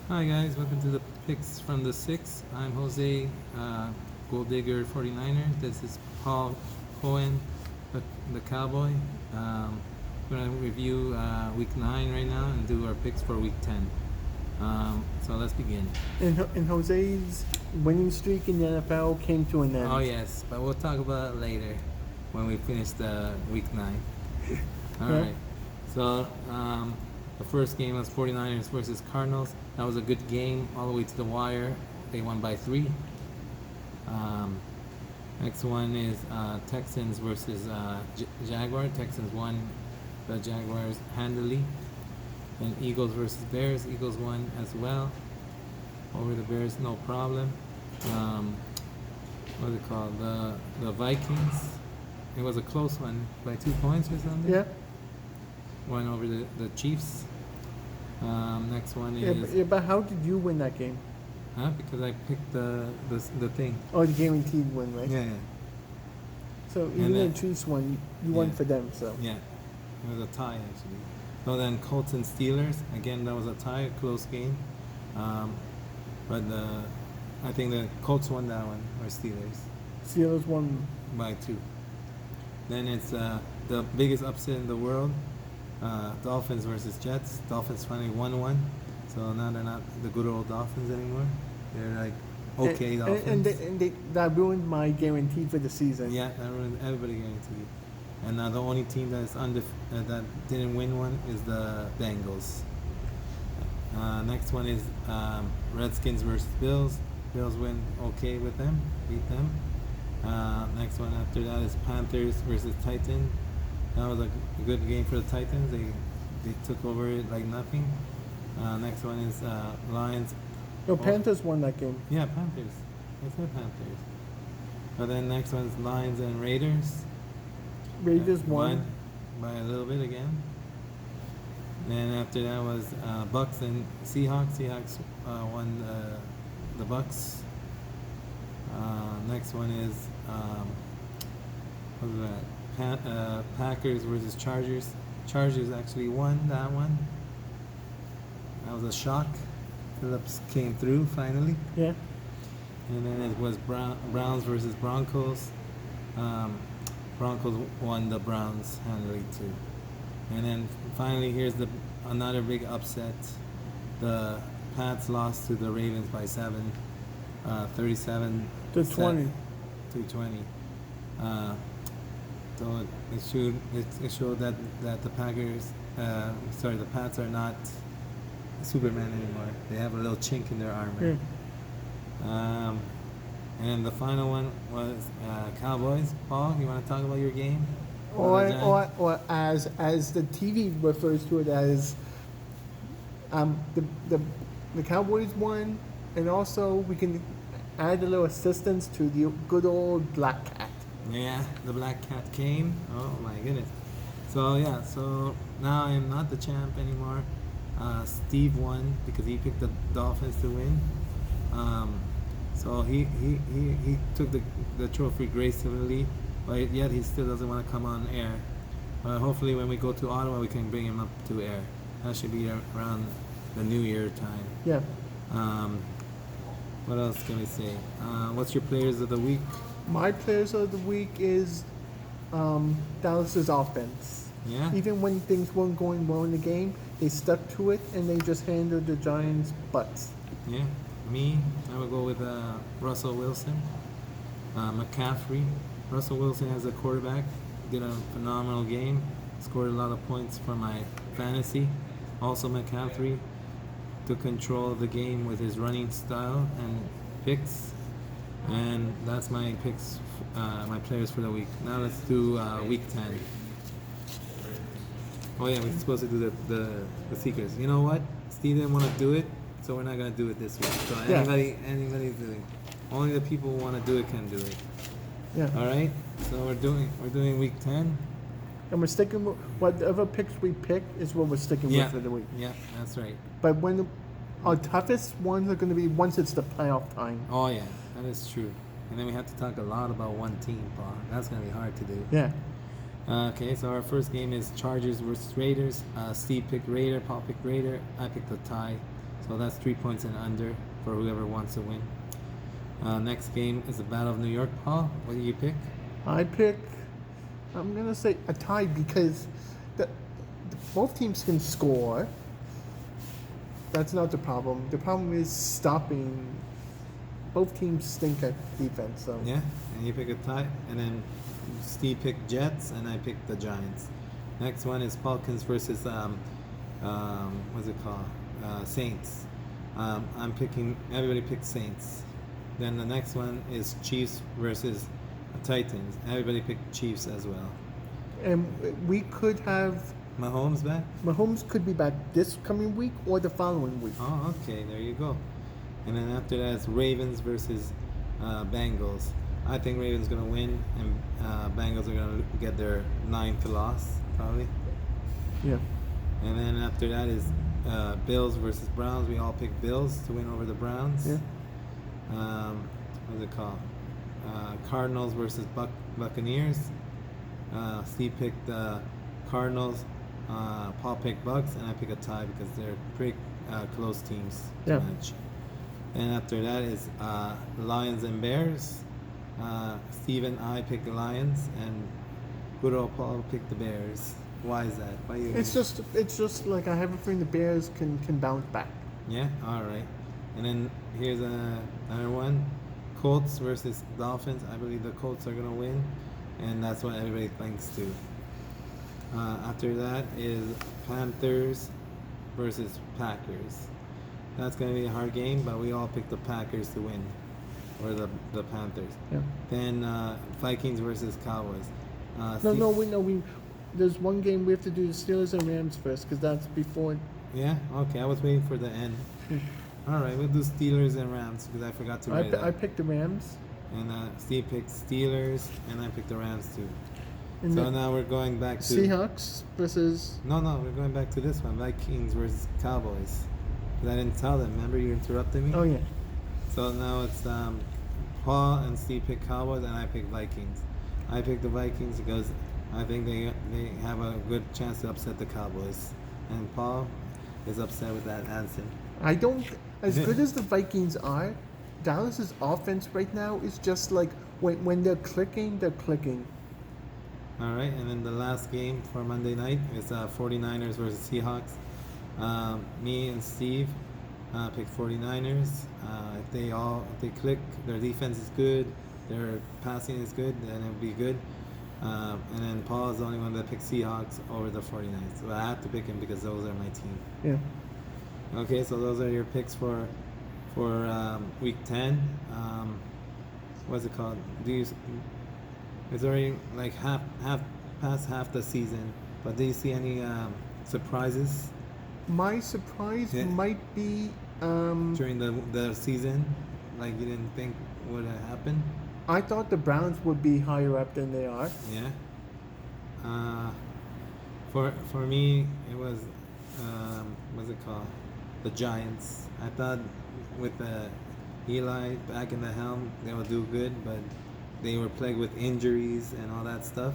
Hi guys, welcome to the picks from the six. I'm Jose, Gold Digger 49er. This is Paul Cohen, the Cowboy. We're gonna review week 9 right now and do our picks for week 10. So let's begin. And Jose's winning streak in the NFL came to an end. Oh yes, but we'll talk about it later when we finish the week 9. All Yeah. right. So the first game was 49ers versus Cardinals. That was a good game all the way to the wire. They won by 3. Next one is Texans versus Jaguar. Texans won the Jaguars handily. And Eagles versus Bears. Eagles won as well over the Bears, no problem. What is it called? The Vikings. It was a close one by 2 points or something. Yeah. Won over the Chiefs. Next one Yeah, is but how did you win that game? because I picked the thing. Oh, the guaranteed win, right? Yeah, So And even then- the Chiefs won, you won Yeah. for them. So yeah. It was a tie actually. So then Colts and Steelers. Again, that was a tie, a close game. But I think the Colts won that one, or Steelers, Steelers won. by 2. Then it's the biggest upset in the world. Dolphins versus Jets. Dolphins finally won one. So now they're not the good old Dolphins anymore. They're like okay Dolphins. That ruined my guarantee for the season. Yeah, everybody guaranteed. And now the only team that's that didn't win one is the Bengals. Next one is Redskins versus Bills. Bills win okay with them, beat them. Next one after that is Panthers versus Titans. That was a good game for the Titans. They took over it like nothing. Next one is Lions. No, Panthers won that game. Yeah, Panthers. I said Panthers. But then next one is Lions and Raiders. Raiders won. by a little bit again. And after that was Bucks and Seahawks. Seahawks won the Bucks. Next one is what was that? Packers versus Chargers. Chargers actually won that one. That was a shock. Phillips came through finally. Yeah. And then it was Browns versus Broncos. Broncos won the Browns handily too. And then finally, here's another big upset. The Pats lost to the Ravens by 7, 37 To 20. to 20. So it showed that the the Pats are not Superman anymore. They have a little chink in their armor. Yeah. And the final one was Cowboys. Paul, you want to talk about your game? Or as the TV refers to it as the Cowboys won, and also we can add a little assistance to the good old Black Cat. Yeah, the Black Cat came. Oh my goodness. So yeah, so now I am not the champ anymore. Steve won because he picked the Dolphins to win. So he took the trophy gracefully, but yet he still doesn't want to come on air. But hopefully when we go to Ottawa, we can bring him up to air. That should be around the New Year time. Yeah. What else can we say? What's your players of the week? My players of the week is Dallas's offense. Yeah? Even when things weren't going well in the game, they stuck to it and they just handled the Giants' butts. Yeah, me, I would go with Russell Wilson, McCaffrey. Russell Wilson as a quarterback did a phenomenal game, scored a lot of points for my fantasy. Also, McCaffrey took control of the game with his running style and picks. And that's my picks, my players for the week. Now let's do week 10. Oh yeah, we're supposed to do the secrets. You know what? Steve didn't want to do it, so we're not gonna do it this week. So Yeah. anybody's doing. Only the people who want to do it can do it. Yeah. All right. So we're doing week 10. And we're sticking with whatever picks we pick is what we're sticking Yeah. with for the week. Yeah, that's right. But when our toughest ones are going to be once it's the playoff time. Oh yeah, that is true. And then we have to talk a lot about one team, Paul. That's gonna be hard to do. Yeah. Okay, so our first game is Chargers versus Raiders. Steve picked Raider, Paul picked Raider, I picked the tie. So that's 3 points and under for whoever wants to win. Next game is the Battle of New York. Paul, what do you pick? I pick. I'm gonna say a tie because both teams can score. That's not the problem. The problem is stopping. Both teams stink at defense. So Yeah, and you pick a tie, and then Steve picked Jets, and I picked the Giants. Next one is Falcons versus what's it called? Saints. I'm picking. Everybody picked Saints. Then the next one is Chiefs versus Titans. Everybody picked Chiefs as well. and we could have Mahomes back. Mahomes could be back this coming week or the following week. Oh, okay, there you go. And then after that is Ravens versus Bengals. I think Ravens gonna win, and Bengals are gonna get their 9th loss probably. Yeah. And then after that is Bills versus Browns. We all picked Bills to win over the Browns. Yeah. What's it called? Cardinals versus Buccaneers. Steve picked Cardinals. Paul picked Bucks, and I pick a tie because they're pretty close teams to Yeah. match. And after that is Lions and Bears. Steve and I picked the Lions, and good old Paul picked the Bears. Why is that? Why you? It's just like I have a feeling the Bears can bounce back. Yeah. All right. And then here's another one: Colts versus Dolphins. I believe the Colts are gonna win, and that's what everybody thinks too. After that is Panthers versus Packers. That's gonna be a hard game, but we all picked the Packers to win, or the Panthers. Yeah. Then Vikings versus Cowboys. We there's one game we have to do the Steelers and Rams first because that's before. Yeah. Okay. I was waiting for the end. All right. We'll do Steelers and Rams because I forgot to write it I out. picked the Rams. And Steve picked Steelers, and I picked the Rams too. And So the now we're going back to Seahawks versus. No, we're going back to this one: Vikings versus Cowboys. 'Cause I didn't tell them. Remember, you interrupted me. Oh yeah. So now it's Paul and Steve pick Cowboys, and I pick Vikings. I picked the Vikings because I think they have a good chance to upset the Cowboys, and Paul is upset with that answer. I don't. As good as the Vikings are, Dallas's offense right now is just like when they're clicking, they're clicking. All right, and then the last game for Monday night is 49ers versus Seahawks. Me and Steve picked 49ers. If they click, their defense is good, their passing is good, then it'll be good. And then Paul is the only one that picked Seahawks over the 49ers. So I have to pick him because those are my team. Yeah. Okay, so those are your picks for week 10. What's it called? It's already like past half the season, but do you see any surprises My surprise Yeah. might be. during the season? Like you didn't think would have happened? I thought the Browns would be higher up than they are. Yeah. For me, it was what's it called? The Giants. I thought with Eli back in the helm, they would do good, but they were plagued with injuries and all that stuff.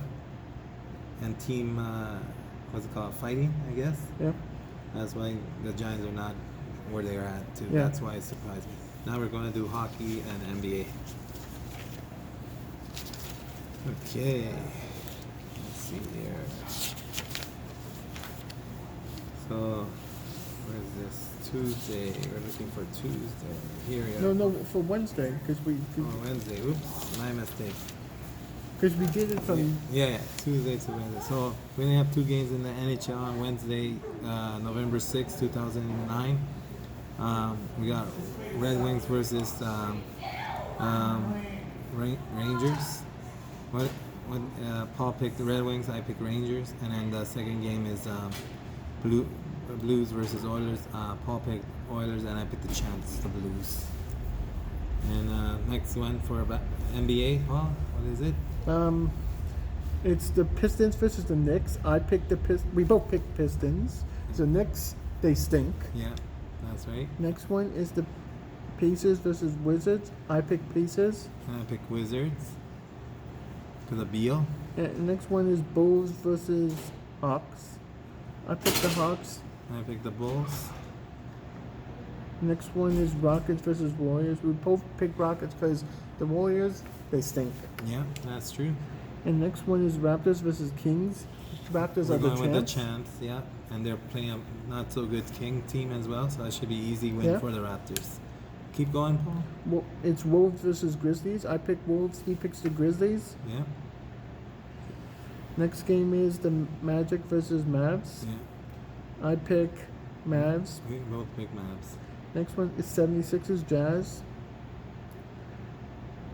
And team, what's it called? Fighting, I guess. Yeah. That's why the Giants are not where they are at too. Yeah. That's why it surprised me. Now we're going to do hockey and NBA. Okay. Let's see here. So, where's this? Tuesday. We're looking for Tuesday. Here we are. No, for Wednesday because Oh, Wednesday. Oops, my mistake. we did it from. Yeah, Tuesday to Wednesday. So we only have 2 games in the NHL on Wednesday, November 6, 2009. We got Red Wings versus Rangers. Paul picked the Red Wings, I picked Rangers, and then the second game is Blues versus Oilers. Paul picked Oilers, and I picked the Champs, the Blues. And next one for NBA, Paul, what is it? It's the Pistons versus the Knicks. I picked the Pistons. We both picked Pistons. The Knicks, they stink. Yeah, that's right. Next one is the Pacers versus Wizards. I picked Pacers. And I picked Wizards. Because of Beal. And next one is Bulls versus Hawks. I picked the Hawks. I picked the Bulls. Next one is Rockets versus Warriors. We both pick Rockets because the Warriors, they stink. Yeah, that's true. And next one is Raptors versus Kings. Raptors We're are the going with the champs. champs, yeah. And they're playing a not so good King team as well, so that should be easy win Yeah. for the Raptors. Keep going, Paul. Well, it's Wolves versus Grizzlies. I pick Wolves. He picks the Grizzlies. Yeah, Next game is the Magic versus Mavs. yeah. I pick Mavs. We both pick Mavs. Next one is 76ers Jazz.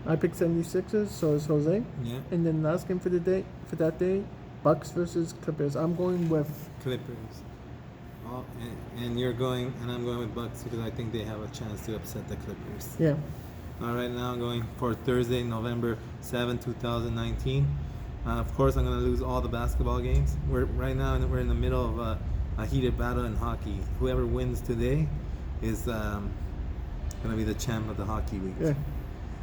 I pick 76ers, so is Jose. Yeah, And then last game for that day, Bucks versus Clippers. I'm going with Clippers. Oh, and you're going, and I'm going with Bucks because I think they have a chance to upset the Clippers. yeah. All right, now I'm going for Thursday, November 7, 2019. Of course, I'm going to lose all the basketball games. Right now we're in the middle of a heated battle in hockey. Whoever wins today is going to be the champ of the hockey week. Yeah.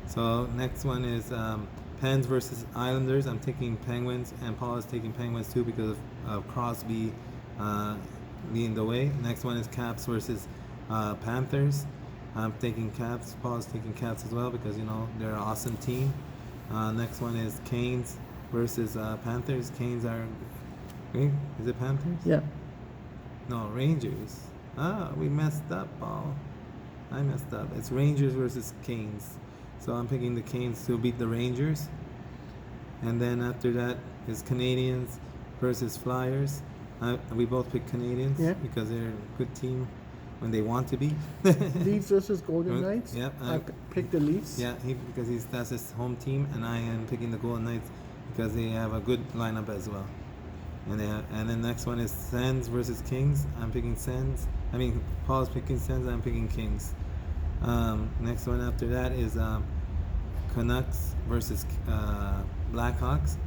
So next one is Pens versus Islanders. I'm taking Penguins, and Paul is taking Penguins too because of Crosby leading the way. Next one is Caps versus Panthers. I'm taking Caps. Paul is taking Caps as well because they're an awesome team. Next one is Canes versus Panthers. Canes are. Wait, is it Panthers? Yeah. No, Rangers. We messed up, Paul. I messed up. It's Rangers versus Canes. So I'm picking the Canes to beat the Rangers. And then after that is Canadians versus Flyers. We both pick Canadians Yeah. because they're a good team when they want to be. Leafs versus Golden Knights. Yep, I pick the Leafs. Yeah, because that's his home team, and I am picking the Golden Knights because they have a good lineup as well. And then next one is Sens versus Kings. I'm picking Sens. Paul's picking Sens. I'm picking Kings. Next one after that is Canucks versus Blackhawks.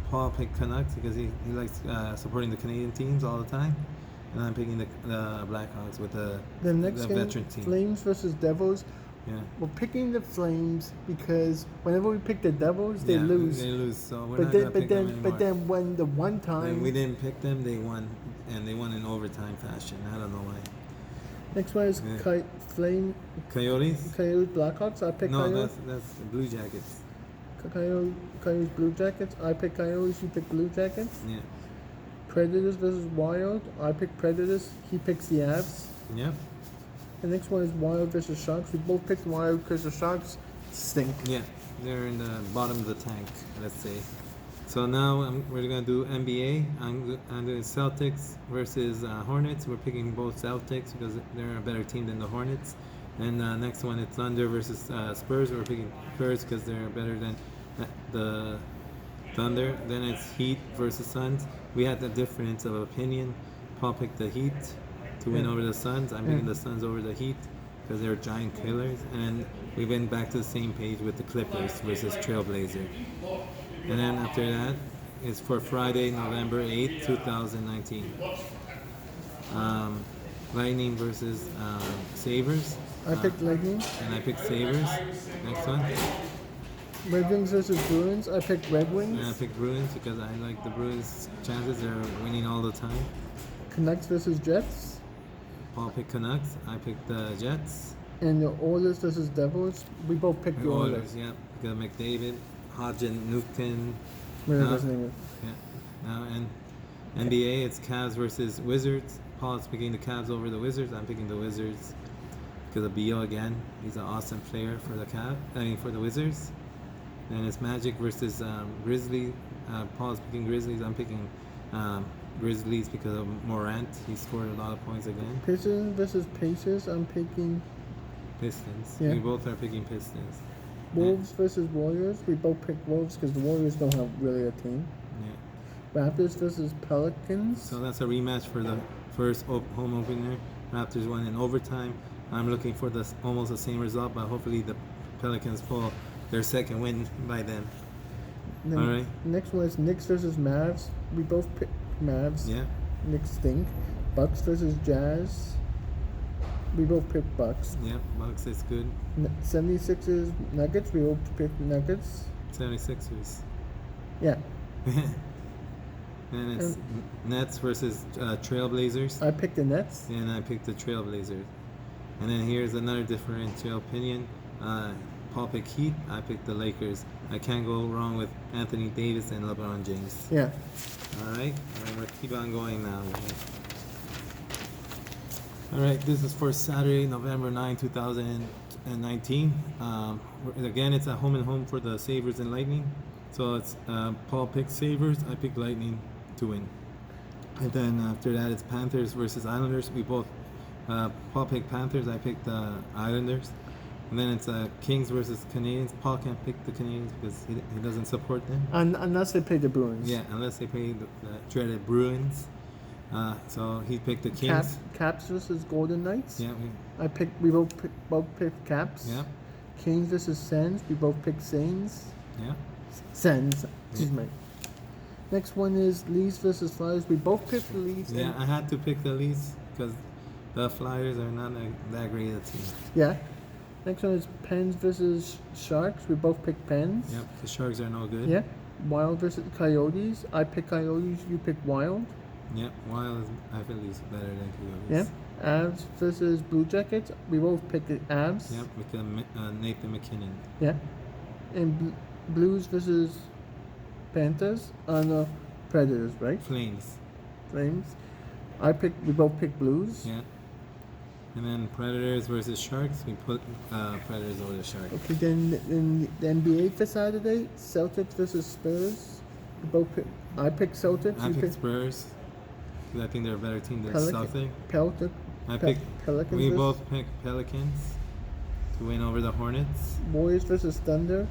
Paul picked Canucks because he likes supporting the Canadian teams all the time, and I'm picking the Blackhawks with the Next game, veteran team. Flames versus Devils. Yeah. We're picking the Flames because whenever we pick the Devils, they Yeah, lose. They lose, so we're But not then, gonna pick them anymore. but then when the one When time, we didn't pick them, they won, and they won in overtime fashion. I don't know why. next one is Yeah. Coyotes? Coyotes Blackhawks. I pick No, Coyotes. that's the Blue Jackets. Coyotes Blue Jackets. I pick Coyotes. You pick Blue Jackets. Yeah. Predators versus Wild. I pick Predators. He picks the Avs. Yep. The next one is Wild versus Sharks. We both picked Wild because the Sharks stink. Yeah. They're in the bottom of the tank, let's say. So now we're gonna do NBA. I'm doing Celtics versus Hornets. We're picking both Celtics because they're a better team than the Hornets. And next one is Thunder versus Spurs. We're picking Spurs because they're better than the Thunder. Then it's Heat versus Suns. We had the difference of opinion. Paul picked the Heat to win over the Suns. I'm picking the Suns over the Heat because they're giant killers. And we went back to the same page with the Clippers versus Trailblazer. And then after that is for Friday, November 8th, 2019. Lightning versus Sabres. I picked Lightning. And I picked Sabres. Next one. Red Wings versus Bruins. I picked Red Wings. And I picked Bruins because I like the Bruins' chances. They're winning all the time. Canucks versus Jets. Paul picked Canucks. I picked the Jets. And the Oilers versus Devils. We both picked the Oilers. Yeah. Got McDavid, Hodgson, Newton. Whatever his name is. Yeah. Now and NBA, it's Cavs versus Wizards. Paul's picking the Cavs over the Wizards. I'm picking the Wizards because of Beal again. He's an awesome player for for the Wizards. And it's Magic versus Grizzlies. Paul's picking Grizzlies. I'm picking Grizzlies because of Morant. He scored a lot of points again. Pistons versus Pacers. I'm picking Pistons. Yeah. We both are picking Pistons. Wolves versus Warriors. We both picked Wolves because the Warriors don't have really a team. Yeah. Raptors versus Pelicans. So that's a rematch for the first home opener. Raptors won in overtime. I'm looking for almost the same result, but hopefully the Pelicans pull their second win by then. Then All right. Next one is Knicks versus Mavs. We both picked Mavs. Yeah. Knicks stink. Bucks versus Jazz. We both picked Bucks. Yeah. Bucks is good. 76ers Nuggets. We both picked Nuggets. 76ers. Yeah. And it's Nets versus Trailblazers. I picked the Nets. And I picked the Trailblazers. And then here's another differential opinion. Paul picked Heat. I picked the Lakers. I can't go wrong with Anthony Davis and LeBron James. Yeah. All right, we'll keep on going now. All right, this is for Saturday, November 9, 2019. Again, it's at home and home for the Sabres and Lightning. So it's Paul picked Sabres, I picked Lightning to win. And then after that, it's Panthers versus Islanders. We both, Paul picked Panthers, I picked the Islanders. And then it's Kings versus Canadians. Paul can't pick the Canadians because he doesn't support them. Unless they play the Bruins. Yeah, unless they play the dreaded Bruins. So he picked the Kings. Caps versus Golden Knights. Yeah, We both picked Caps. yeah, Kings versus Sens. We both picked Saints. yeah. Sens. Excuse me. Next one is Leafs versus Flyers. We both picked the Leafs. Yeah, I had to pick the Leafs because the Flyers are not that great a team. Yeah. Next one is Pens versus Sharks. We both picked Pens. Yep, the Sharks are no good. Yeah. Wild versus Coyotes. I picked Coyotes. You picked Wild. Yep, Wild is, I feel is better than Yeah. Coyotes. Avs versus Blue Jackets. We both picked the Avs. Yep, with Nathan McKinnon. Yeah. And Blues versus Panthers. No, Predators, right? Flames. Flames. We both picked Blues. Yeah. And then Predators versus Sharks. We put Predators over the Sharks. Okay, then the NBA for Saturday. Celtics versus Spurs. I picked Celtics. I You picked Spurs because I think they're a better team than Celtic. Pelicans. We versus both picked Pelicans to win over the Hornets. Warriors versus Thunder.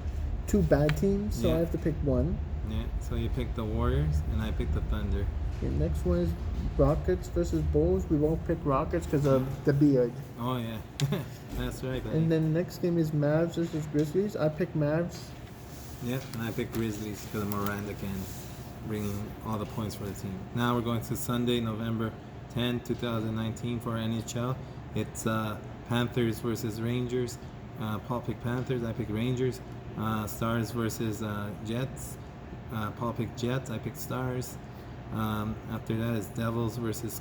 Two bad teams, so Yeah. I have to pick one. Yeah, so you picked the Warriors and I picked the Thunder. Okay, next one is Rockets versus Bulls. We won't pick Rockets because of the beard. Oh yeah, that's right. Buddy. And then the next game is Mavs versus Grizzlies. I picked Mavs. Yeah, and I picked Grizzlies because Miranda can bring all the points for the team. Now we're going to Sunday, November 10, 2019 for NHL. It's Panthers versus Rangers. Paul picked Panthers, I picked Rangers. Stars versus Jets. Paul picked Jets, I picked Stars. After that is Devils versus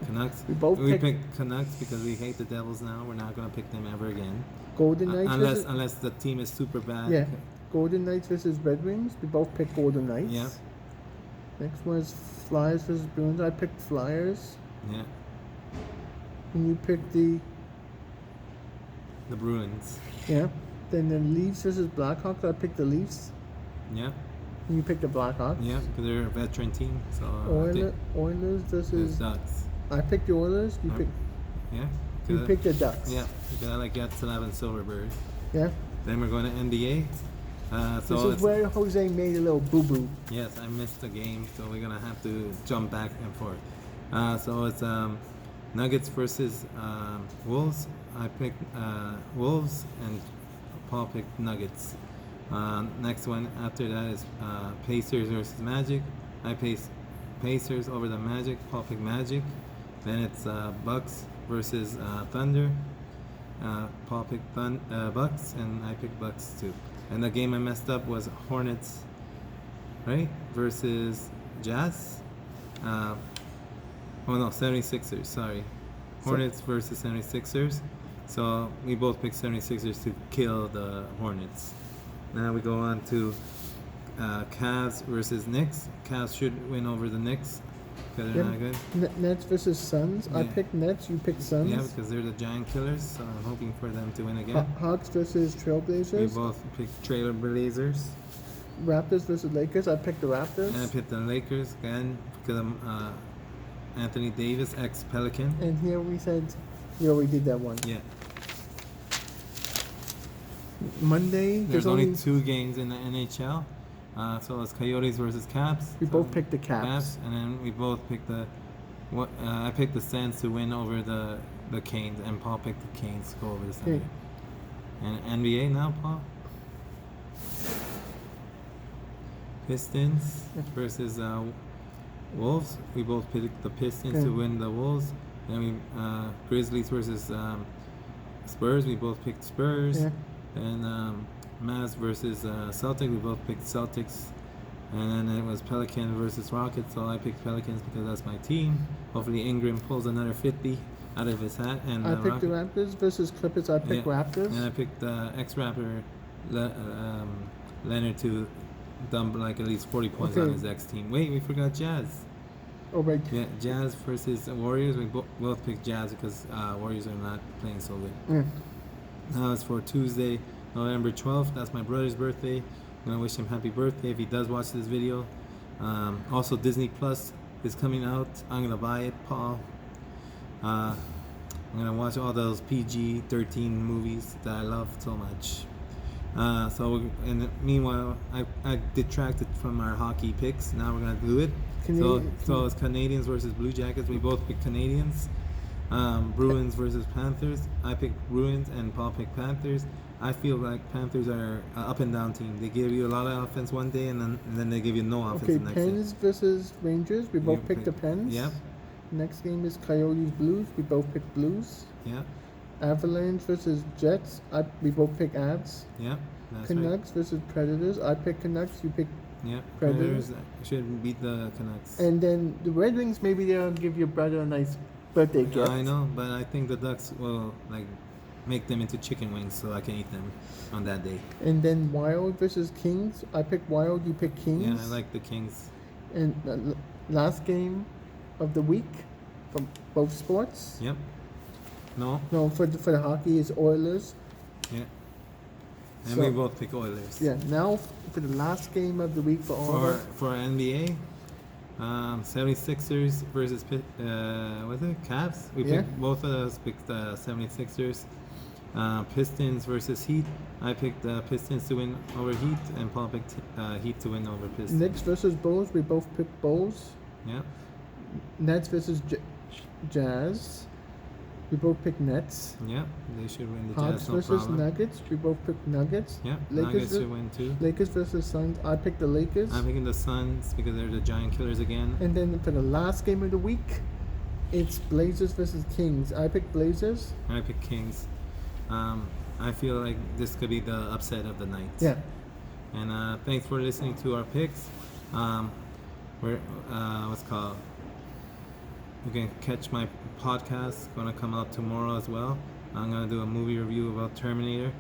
Canucks. We picked Canucks because we hate the Devils now. We're not going to pick them ever again. Golden Knights Unless the team is super bad. Yeah. Golden Knights versus Red Wings. We both picked Golden Knights. Yeah. Next one is Flyers versus Bruins. I picked Flyers. Yeah. And you picked the Bruins. yeah. Then the Leafs versus Blackhawks. I picked the Leafs. Yeah. And you picked the Blackhawks. Yeah, because they're a veteran team. So Oilers versus. Ducks. I picked the Oilers. You Um, picked. Yeah. You picked the Ducks. Yeah, because I like Gatslav and Silverberg. Yeah. Then we're going to NBA. So This is where Jose made a little boo boo. yes, I missed the game, so we're gonna have to jump back and forth. So it's Nuggets versus Wolves. I picked Wolves, and Paul picked Nuggets. Next one after that is Pacers versus Magic. I picked Pacers over the Magic. Paul picked Magic. Then it's Bucks versus Thunder. Paul picked Bucks, and I picked Bucks too. And the game I messed up was Hornets, right, versus Jazz. Oh no, 76ers, sorry. Hornets versus 76ers. So we both picked 76ers to kill the Hornets. Now we go on to Cavs versus Knicks. Cavs should win over the Knicks because they're not good. Nets versus Suns. I Yeah. picked Nets. You picked Suns. Yeah, because they're the giant killers, so I'm hoping for them to win again. Hawks versus We Trailblazers. both picked Trailer Blazers. Raptors versus Lakers. I picked the Raptors. And I picked the Lakers again because I'm Anthony Davis, ex-Pelican. And here we already did that one. Yeah. Monday. There's only 2 games in the NHL. So it's Coyotes versus Caps. We So both picked the Caps. And then we both picked I picked the Sens to win over the Canes, and Paul picked the Canes to go over the Sens. Okay. And NBA now, Paul? Pistons versus Wolves. We both picked the Pistons Okay. to win the Wolves. Then we Grizzlies versus Spurs. We both picked Spurs. Yeah. And Mavs versus Celtics. We both picked Celtics. And then it was Pelican versus Rockets. So I picked Pelicans because that's my team. Hopefully Ingram pulls another 50 out of his hat. And I the picked the Rocket- Raptors versus Clippers. I picked Yeah. Raptors. And I picked ex-rapper Leonard to dump like at least 40 points on Okay. his ex-team. Wait, we forgot Jazz. Oh, right. Yeah, Jazz versus Warriors. We both picked Jazz because Warriors are not playing so good. Yeah. Now it's for Tuesday, November 12th. That's my brother's birthday. I'm gonna wish him happy birthday if he does watch this video. Also, Disney Plus is coming out. I'm gonna buy it, Paul. I'm gonna watch all those PG-13 movies that I love so much. Meanwhile, I detracted from our hockey picks. Now we're gonna do it. So it's Canadians versus Blue Jackets. We both picked Canadians. Bruins versus Panthers. I picked Bruins and Paul picked Panthers. I feel like Panthers are an up and down team. They give you a lot of offense one day and then they give you no offense Okay, the next day. Pens versus Rangers. We both You picked the pick- Pens. Yep. Next game is Coyotes Blues. We both picked Blues. Yeah, Avalanche versus Jets. We both picked Avs. yeah, that's right. Canucks versus Predators. I picked Canucks. You picked. Yeah, Predators. Predators should beat the Canucks. And then the Red Wings. Maybe they'll give your brother a nice birthday gift. I know, but I think the Ducks will like make them into chicken wings so I can eat them on that day. And then Wild versus Kings. I picked Wild. You picked Kings. Yeah, I like the Kings. And last game of the week from both sports. Yep. No. No, for the hockey is Oilers. Yeah. And So- we both pick Oilers. Yeah. Now for the last game of the week for all of us. For NBA, 76ers versus what's it? Cavs. Yeah. Both of us picked the 76ers. Pistons versus Heat. I picked the Pistons to win over Heat, and Paul picked Heat to win over Pistons. Knicks versus Bulls. We both picked Bulls. Yeah. Nets versus Jazz. We both picked Nets. Yeah. They should win the Hawks Jazz, no versus problem. Nuggets. We both picked Nuggets. Yeah. Lakers Nuggets ver- should win too. Lakers versus Suns. I picked the Lakers. I'm picking the Suns because they're the giant killers again. And then for the last game of the week, it's Blazers versus Kings. I picked Blazers. I picked Kings. I feel like this could be the upset of the night. Yeah. And thanks for listening to our picks. We're what's it called? You can catch my podcast. Gonna come out tomorrow as well. I'm gonna do a movie review about Terminator,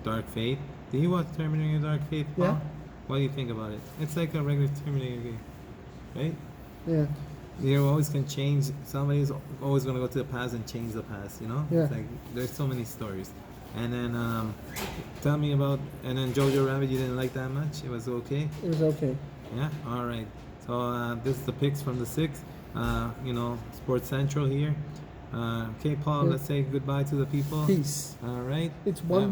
Dark Fate. Did you watch Terminator Dark Fate, Paul? Yeah. What do you think about it? It's like a regular Terminator game, right? Yeah. You always can change. Somebody's always gonna go to the past and change the past. You know. Yeah. It's like there's so many stories. And then tell me about. And then Jojo Rabbit. You didn't like that much. It was okay. It was okay. Yeah. All right. So this is the picks from the 6. Sports Central here. Okay, Paul. Yeah. Let's say goodbye to the people. Peace. All right. It's 1-1.